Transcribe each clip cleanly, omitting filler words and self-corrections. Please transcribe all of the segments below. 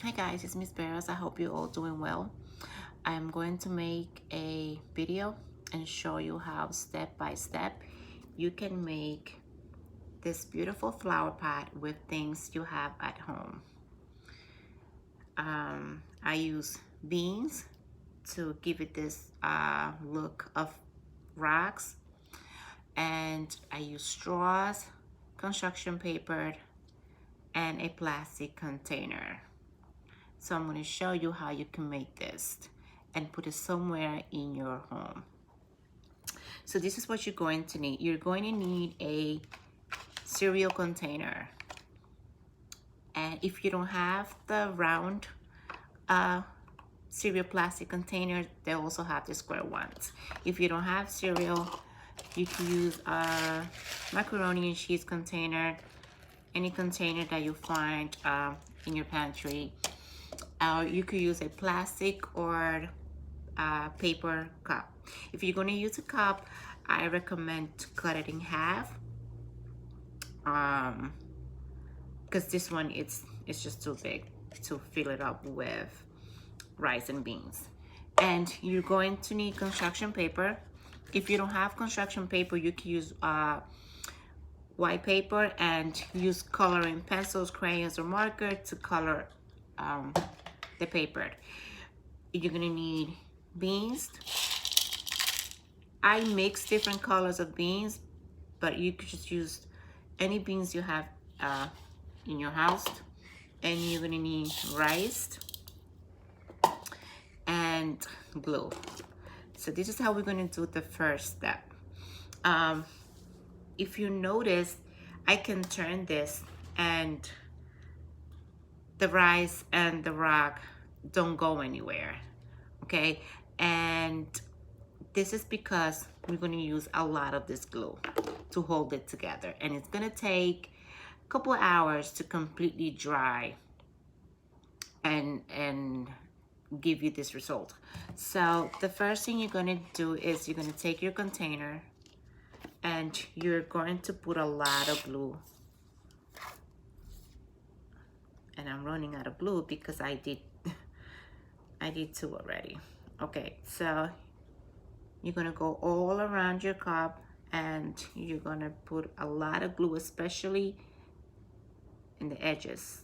Hi guys, it's Miss Barras. I hope you're all doing well. I am going to make a video and show you how step by step you can make this beautiful flower pot with things you have at home. I use beans to give it this look of rocks, and I use straws, construction paper, and a plastic container. So I'm going to show you how you can make this and put it somewhere in your home. So this is what you're going to need. You're going to need a cereal container. And if you don't have the round cereal plastic container, they also have the square ones. If you don't have cereal, you can use a macaroni and cheese container, any container that you find in your pantry. You could use a plastic or paper cup. If you're going to use a cup, I recommend to cut it in half, because this one it's just too big to fill it up with rice and beans. And you're going to need construction paper. If you don't have construction paper, you can use white paper and use coloring pencils, crayons, or marker to color the paper. You're gonna need beans. I mix different colors of beans, but you could just use any beans you have in your house. And you're gonna need rice and glue. So this is how we're gonna do the first step. If you notice, I can turn this and the rice and the rock don't go anywhere, okay? And this is because we're going to use a lot of this glue to hold it together, and it's going to take a couple of hours to completely dry and give you this result. So the first thing you're going to do is you're going to take your container and you're going to put a lot of glue. And I'm running out of glue because I did two already. Okay, so you're gonna go all around your cup and you're gonna put a lot of glue, especially in the edges.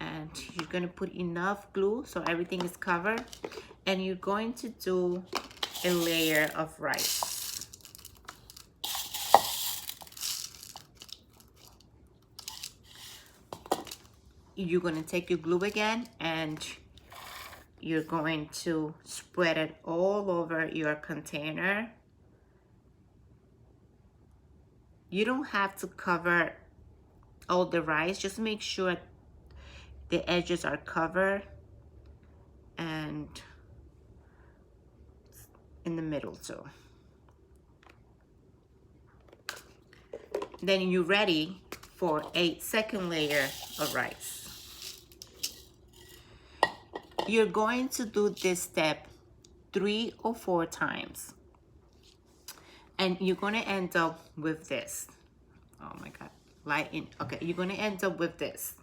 And you're gonna put enough glue so everything is covered. And you're going to do a layer of rice. You're going to take your glue again and you're going to spread it all over your container. You don't have to cover all the rice, just make sure the edges are covered and in the middle too. Then you're ready for a second layer of rice. You're going to do this step 3 or 4 times. And you're going to end up with this. Oh my God, light in. Okay, you're going to end up with this.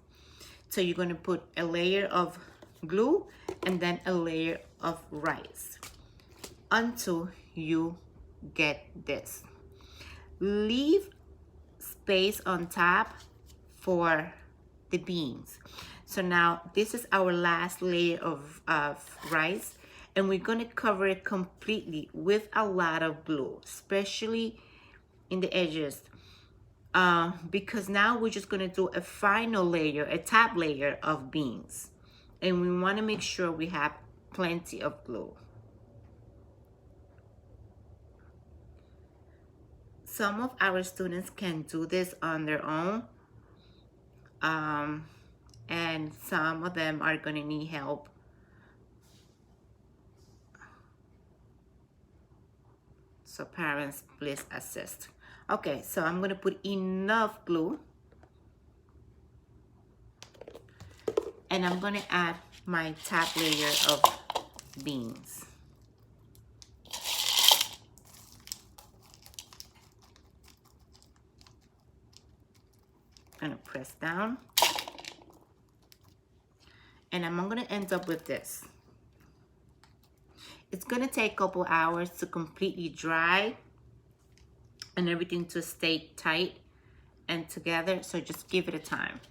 So you're going to put a layer of glue and then a layer of rice until you get this. Leave space on top for the beans. So now this is our last layer of rice, and we're going to cover it completely with a lot of glue, especially in the edges, because now we're just going to do a final layer, a top layer of beans, and we want to make sure we have plenty of glue. Some of our students can do this on their own, and some of them are going to need help. So parents, please assist. Okay, so I'm going to put enough glue. And I'm going to add my top layer of beans. I'm going to press down. And I'm gonna end up with this. It's gonna take a couple hours to completely dry and everything to stay tight and together, so just give it a time.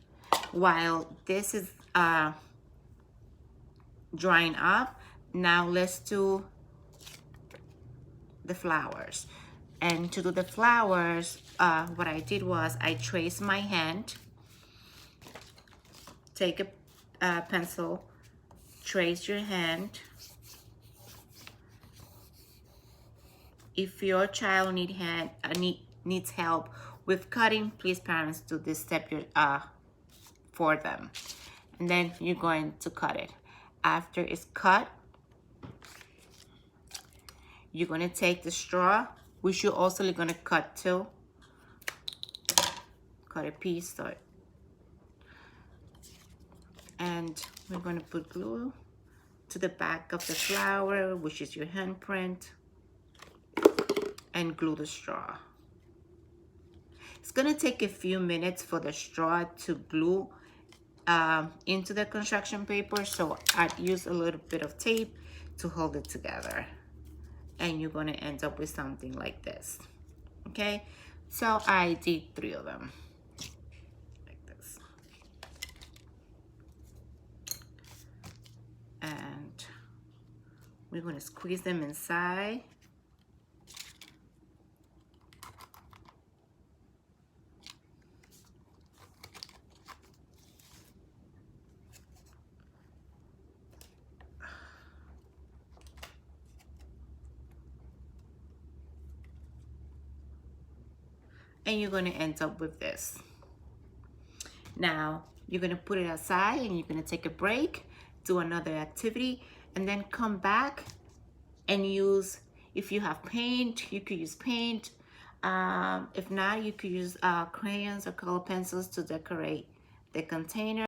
While this is drying up, now let's do the flowers. And to do the flowers, what I did was I traced my hand. Take a pencil, trace your hand. If your child needs help with cutting, please parents do this step for them. And then you're going to cut it. After it's cut, you're going to take the straw, which you're also going to cut too. Cut a piece. And we're going to put glue to the back of the flower, which is your handprint, and glue the straw. It's going to take a few minutes for the straw to glue into the construction paper, so I'd use a little bit of tape to hold it together. And you're going to end up with something like this. Okay, so I did 3 of them like this. And we're going to squeeze them inside. And you're going to end up with this. Now, you're going to put it aside and you're going to take a break, do another activity, and then come back and use, if you have paint, you could use paint. If not, you could use crayons or color pencils to decorate the container.